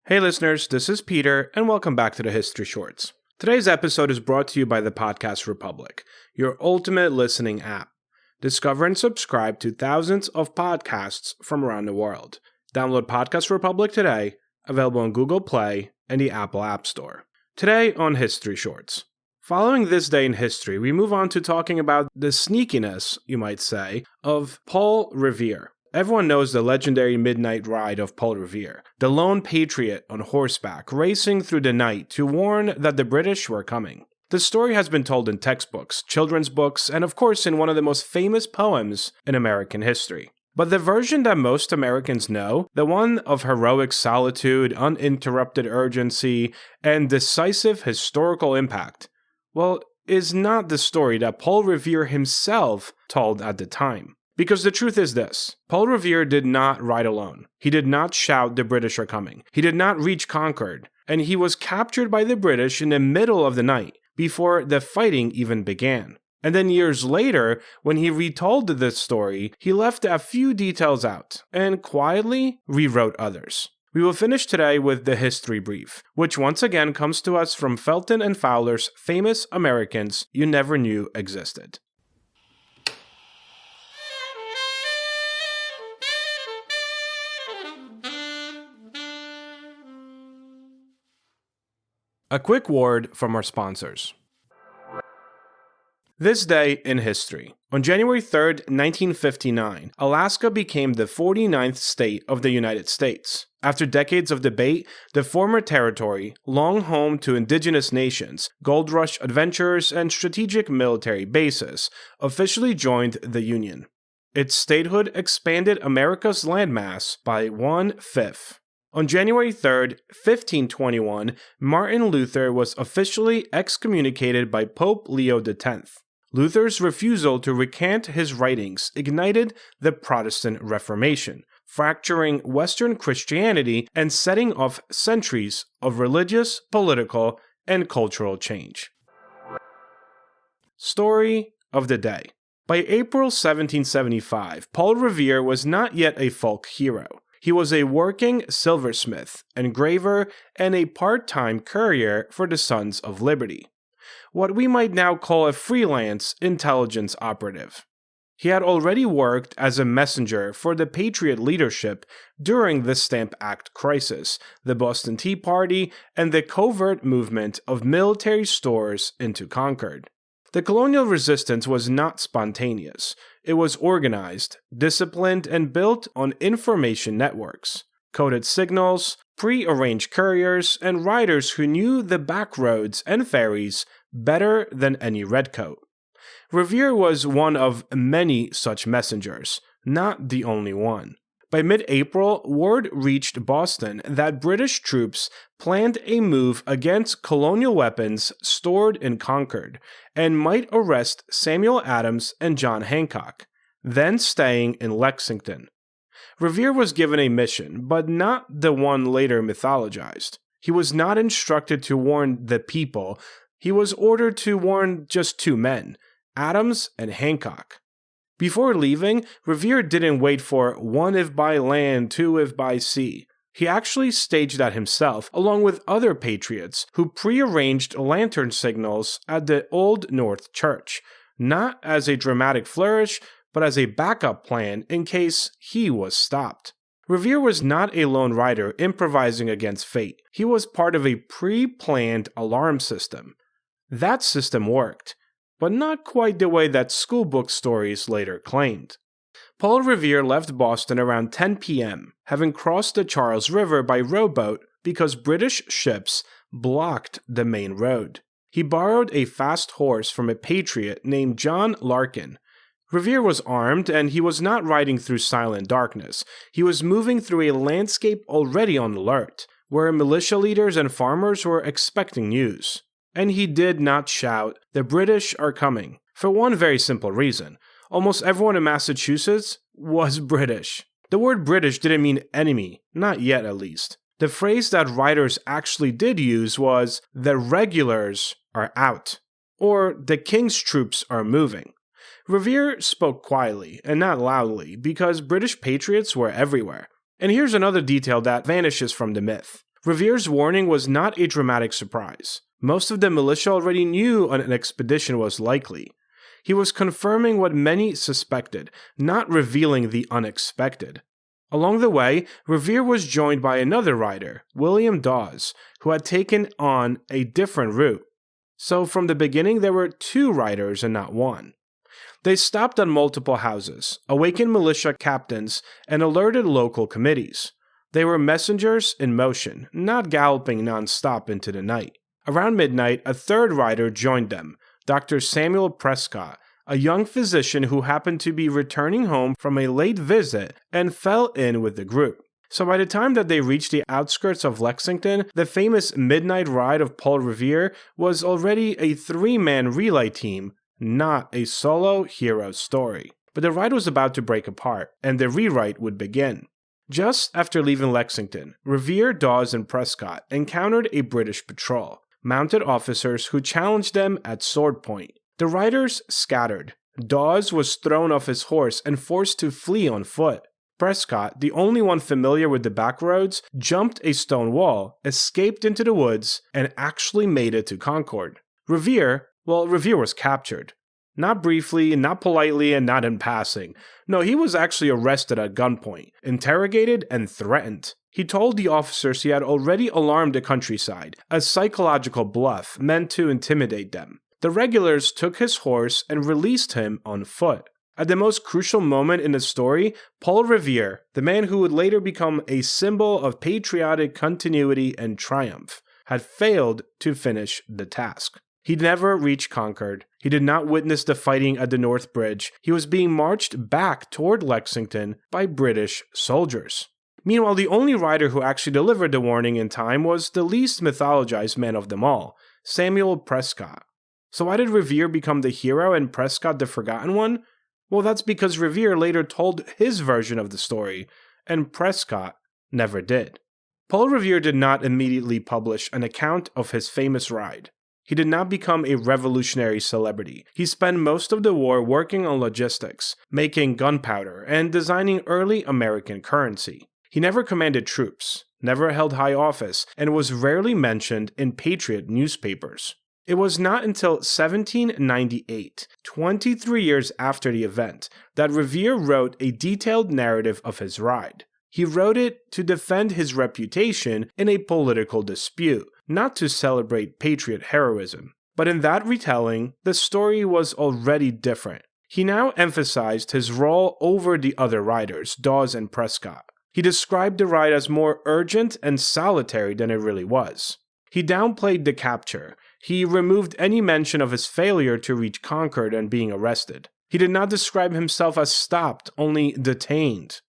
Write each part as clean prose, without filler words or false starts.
Hey listeners, this is Peter, and welcome back to the History Shorts. Today's episode is brought to you by the Podcast Republic, your ultimate listening app. Discover and subscribe to thousands of podcasts from around the world. Download Podcast Republic today, available on Google Play and the Apple App Store. Today on History Shorts. Following this day in history, we move on to talking about the sneakiness, you might say, of Paul Revere. Everyone knows the legendary midnight ride of Paul Revere, the lone patriot on horseback racing through the night to warn that the British were coming. The story has been told in textbooks, children's books, and of course in one of the most famous poems in American history. But the version that most Americans know, the one of heroic solitude, uninterrupted urgency, and decisive historical impact, well, is not the story that Paul Revere himself told at the time. Because the truth is this, Paul Revere did not ride alone. He did not shout, "The British are coming." He did not reach Concord, and he was captured by the British in the middle of the night, before the fighting even began. And then years later, when he retold this story, he left a few details out, and quietly rewrote others. We will finish today with the History Brief, which once again comes to us from Felton and Fowler's famous Americans You Never Knew Existed. A quick word from our sponsors. This day in history. On January 3rd, 1959, Alaska became the 49th state of the United States. After decades of debate, the former territory, long home to indigenous nations, gold rush adventurers, and strategic military bases, officially joined the Union. Its statehood expanded America's landmass by 1/5. On January 3rd, 1521, Martin Luther was officially excommunicated by Pope Leo X. Luther's refusal to recant his writings ignited the Protestant Reformation, fracturing Western Christianity and setting off centuries of religious, political, and cultural change. Story of the day. By April 1775, Paul Revere was not yet a folk hero. He was a working silversmith, engraver, and a part-time courier for the Sons of Liberty. What we might now call a freelance intelligence operative. He had already worked as a messenger for the Patriot leadership during the Stamp Act crisis, the Boston Tea Party, and the covert movement of military stores into Concord. The colonial resistance was not spontaneous. It was organized, disciplined, and built on information networks, coded signals, pre-arranged couriers, and riders who knew the back roads and ferries better than any redcoat. Revere was one of many such messengers, not the only one. By mid-April, word reached Boston that British troops planned a move against colonial weapons stored in Concord and might arrest Samuel Adams and John Hancock, then staying in Lexington. Revere was given a mission, but not the one later mythologized. He was not instructed to warn the people. He was ordered to warn just two men, Adams and Hancock. Before leaving, Revere didn't wait for one if by land, two if by sea. He actually staged that himself, along with other patriots who prearranged lantern signals at the Old North Church, not as a dramatic flourish, but as a backup plan in case he was stopped. Revere was not a lone rider improvising against fate. He was part of a pre-planned alarm system. That system worked, but not quite the way that schoolbook stories later claimed. Paul Revere left Boston around 10 p.m., having crossed the Charles River by rowboat because British ships blocked the main road. He borrowed a fast horse from a patriot named John Larkin. Revere was armed, and he was not riding through silent darkness. He was moving through a landscape already on alert, where militia leaders and farmers were expecting news. And he did not shout, "The British are coming," for one very simple reason. Almost everyone in Massachusetts was British. The word British didn't mean enemy, not yet at least. The phrase that writers actually did use was, "The regulars are out," or "The King's troops are moving." Revere spoke quietly and not loudly because British patriots were everywhere. And here's another detail that vanishes from the myth. Revere's warning was not a dramatic surprise. Most of the militia already knew an expedition was likely. He was confirming what many suspected, not revealing the unexpected. Along the way, Revere was joined by another rider, William Dawes, who had taken on a different route. So from the beginning, there were two riders and not one. They stopped on multiple houses, awakened militia captains, and alerted local committees. They were messengers in motion, not galloping non-stop into the night. Around midnight, a third rider joined them, Dr. Samuel Prescott, a young physician who happened to be returning home from a late visit and fell in with the group. So by the time that they reached the outskirts of Lexington, the famous midnight ride of Paul Revere was already a three-man relay team, not a solo hero story. But the ride was about to break apart, and the rewrite would begin. Just after leaving Lexington, Revere, Dawes, and Prescott encountered a British patrol, mounted officers who challenged them at sword point. The riders scattered. Dawes was thrown off his horse and forced to flee on foot. Prescott, the only one familiar with the back roads, jumped a stone wall, escaped into the woods, and actually made it to Concord. Revere was captured. Not briefly, not politely, and not in passing. No, he was actually arrested at gunpoint, interrogated, and threatened. He told the officers he had already alarmed the countryside, a psychological bluff meant to intimidate them. The regulars took his horse and released him on foot. At the most crucial moment in the story, Paul Revere, the man who would later become a symbol of patriotic continuity and triumph, had failed to finish the task. He never reached Concord. He did not witness the fighting at the North Bridge. He was being marched back toward Lexington by British soldiers. Meanwhile, the only rider who actually delivered the warning in time was the least mythologized man of them all, Samuel Prescott. So why did Revere become the hero and Prescott the forgotten one? Well, that's because Revere later told his version of the story, and Prescott never did. Paul Revere did not immediately publish an account of his famous ride. He did not become a revolutionary celebrity. He spent most of the war working on logistics, making gunpowder, and designing early American currency. He never commanded troops, never held high office, and was rarely mentioned in patriot newspapers. It was not until 1798, 23 years after the event, that Revere wrote a detailed narrative of his ride. He wrote it to defend his reputation in a political dispute, not to celebrate patriot heroism. But in that retelling, the story was already different. He now emphasized his role over the other riders, Dawes and Prescott. He described the ride as more urgent and solitary than it really was. He downplayed the capture. He removed any mention of his failure to reach Concord and being arrested. He did not describe himself as stopped, only detained.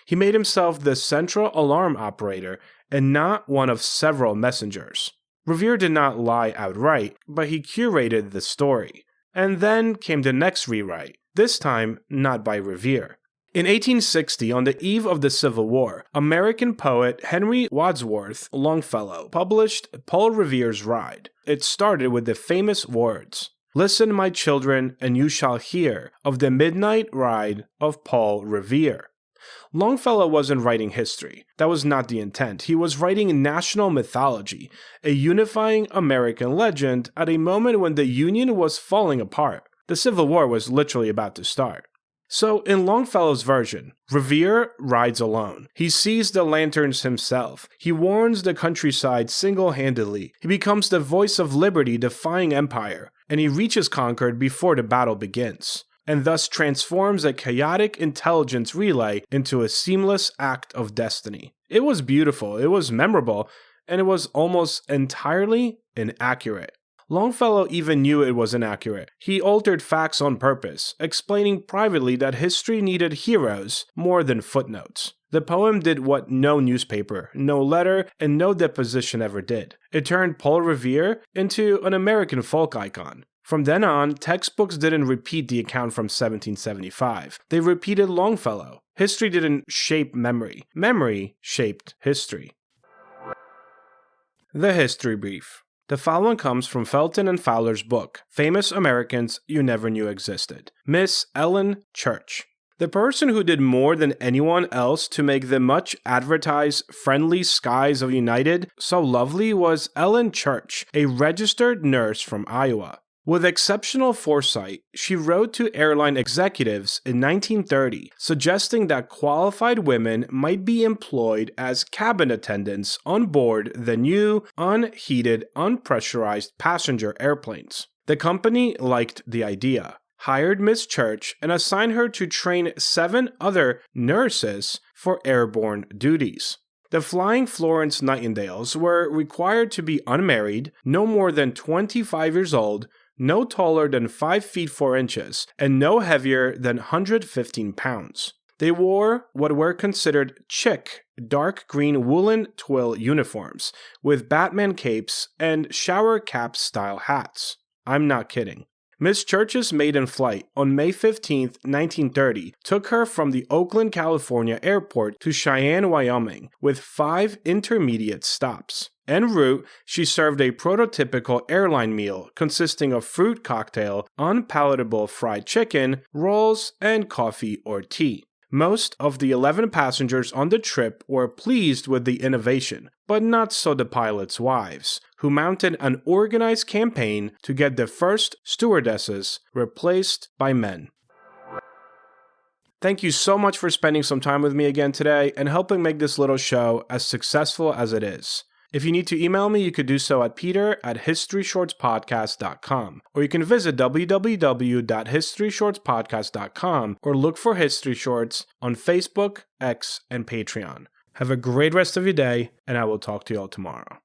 He made himself the central alarm operator and not one of several messengers. Revere did not lie outright, but he curated the story. And then came the next rewrite, this time not by Revere. In 1860, on the eve of the Civil War, American poet Henry Wadsworth Longfellow published Paul Revere's Ride. It started with the famous words, "Listen, my children, and you shall hear of the midnight ride of Paul Revere." Longfellow wasn't writing history. That was not the intent. He was writing national mythology, a unifying American legend at a moment when the Union was falling apart. The Civil War was literally about to start. So, in Longfellow's version, Revere rides alone. He sees the lanterns himself. He warns the countryside single-handedly. He becomes the voice of liberty defying empire, and he reaches Concord before the battle begins, and thus transforms a chaotic intelligence relay into a seamless act of destiny. It was beautiful, it was memorable, and it was almost entirely inaccurate. Longfellow even knew it was inaccurate. He altered facts on purpose, explaining privately that history needed heroes more than footnotes. The poem did what no newspaper, no letter, and no deposition ever did. It turned Paul Revere into an American folk icon. From then on, textbooks didn't repeat the account from 1775. They repeated Longfellow. History didn't shape memory. Memory shaped history. The History Brief. The following comes from Felton and Fowler's book, Famous Americans You Never Knew Existed. Miss Ellen Church. The person who did more than anyone else to make the much advertised friendly skies of United so lovely was Ellen Church, a registered nurse from Iowa. With exceptional foresight, she wrote to airline executives in 1930 suggesting that qualified women might be employed as cabin attendants on board the new, unheated, unpressurized passenger airplanes. The company liked the idea, hired Miss Church, and assigned her to train 7 other nurses for airborne duties. The Flying Florence Nightingales were required to be unmarried, no more than 25 years old, no taller than 5 feet 4 inches, and no heavier than 115 pounds. They wore what were considered chic, dark green woolen twill uniforms, with Batman capes and shower cap style hats. I'm not kidding. Miss Church's maiden flight on May 15, 1930, took her from the Oakland, California airport to Cheyenne, Wyoming, with 5 intermediate stops. En route, she served a prototypical airline meal consisting of fruit cocktail, unpalatable fried chicken, rolls, and coffee or tea. Most of the 11 passengers on the trip were pleased with the innovation, but not so the pilots' wives, who mounted an organized campaign to get the first stewardesses replaced by men. Thank you so much for spending some time with me again today and helping make this little show as successful as it is. If you need to email me, you could do so at peter@historyshortspodcast.com, or you can visit www.historyshortspodcast.com or look for History Shorts on Facebook, X, and Patreon. Have a great rest of your day, and I will talk to you all tomorrow.